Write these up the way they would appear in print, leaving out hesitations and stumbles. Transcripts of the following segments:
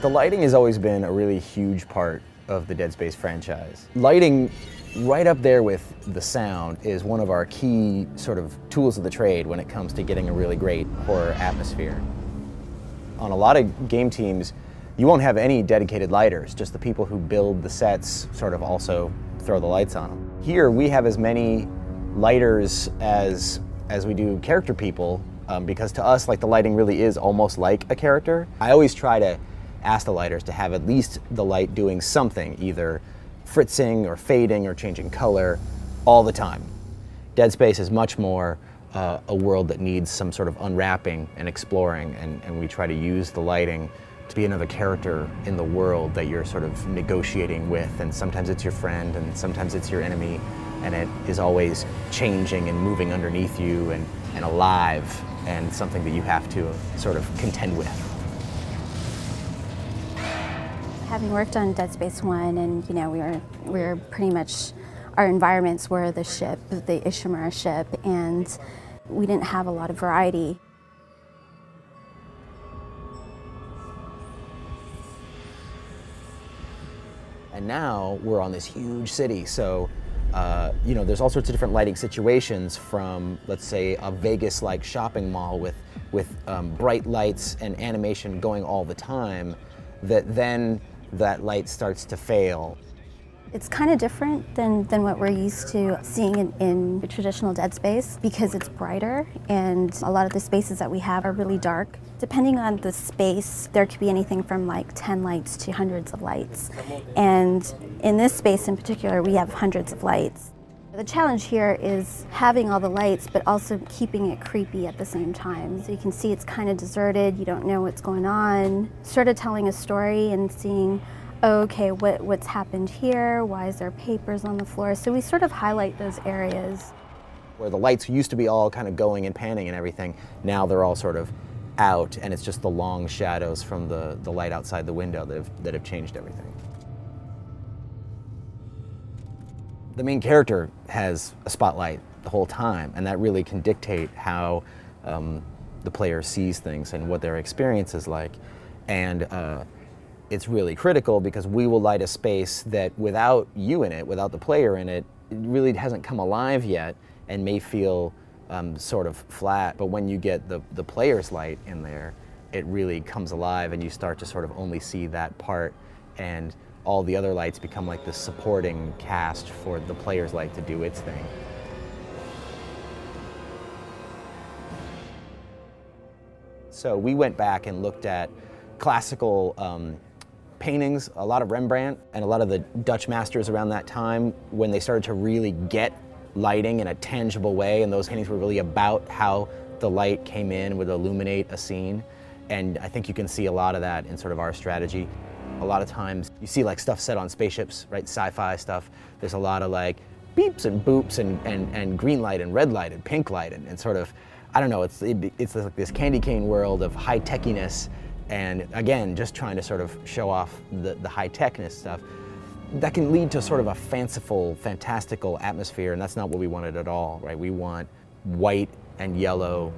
The lighting has always been a really huge part of the Dead Space franchise. Lighting, right up there with the sound, is one of our key sort of tools of the trade when it comes to getting a really great horror atmosphere. On a lot of game teams, you won't have any dedicated lighters, just the people who build the sets sort of also throw the lights on them. Here we have as many lighters as we do character people, because to us, like, the lighting really is almost like a character. I always try to ask the lighters to have at least the light doing something, either fritzing or fading or changing color all the time. Dead Space is much more a world that needs some sort of unwrapping and exploring, and we try to use the lighting to be another character in the world that you're sort of negotiating with, and sometimes it's your friend and sometimes it's your enemy, and it is always changing and moving underneath you and alive, and something that you have to sort of contend with. Having worked on Dead Space 1, and we were pretty much, our environments were the ship, the Ishimura ship, and we didn't have a lot of variety. And now we're on this huge city, so there's all sorts of different lighting situations, from, let's say, a Vegas-like shopping mall with bright lights and animation going all the time, that light starts to fail. It's kind of different than what we're used to seeing in the traditional Dead Space, because it's brighter, and a lot of the spaces that we have are really dark. Depending on the space, there could be anything from like 10 lights to hundreds of lights. And in this space in particular, we have hundreds of lights. The challenge here is having all the lights, but also keeping it creepy at the same time. So you can see it's kind of deserted, you don't know what's going on. Sort of telling a story and seeing, oh, okay, what's happened here? Why is there papers on the floor? So we sort of highlight those areas. Where the lights used to be all kind of going and panning and everything, now they're all sort of out, and it's just the long shadows from the light outside the window that have changed everything. The main character has a spotlight the whole time, and that really can dictate how the player sees things and what their experience is like. And it's really critical, because we will light a space that without you in it, without the player in it, it really hasn't come alive yet and may feel sort of flat. But when you get the player's light in there, it really comes alive, and you start to sort of only see that part, and all the other lights become like the supporting cast for the player's light to do its thing. So we went back and looked at classical paintings, a lot of Rembrandt and a lot of the Dutch masters around that time, when they started to really get lighting in a tangible way, and those paintings were really about how the light came in, would illuminate a scene. And I think you can see a lot of that in sort of our strategy. A lot of times you see like stuff set on spaceships, right, sci-fi stuff. There's a lot of like beeps and boops and green light and red light and pink light and sort of, I don't know, it's like this candy cane world of high-techiness, and again, just trying to sort of show off the high-techness stuff. That can lead to sort of a fanciful, fantastical atmosphere, and that's not what we wanted at all, right? We want white and yellow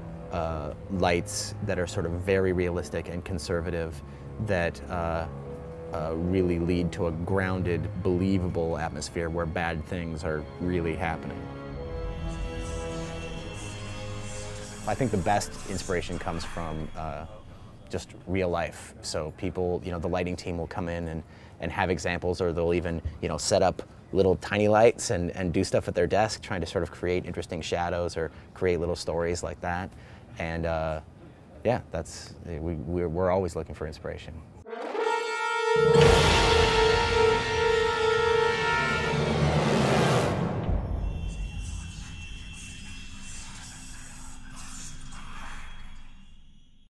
lights that are sort of very realistic and conservative, that really lead to a grounded, believable atmosphere where bad things are really happening. I think the best inspiration comes from just real life. So people, the lighting team will come in and have examples, or they'll even, set up little tiny lights and do stuff at their desk, trying to sort of create interesting shadows or create little stories like that. And yeah, we're always looking for inspiration.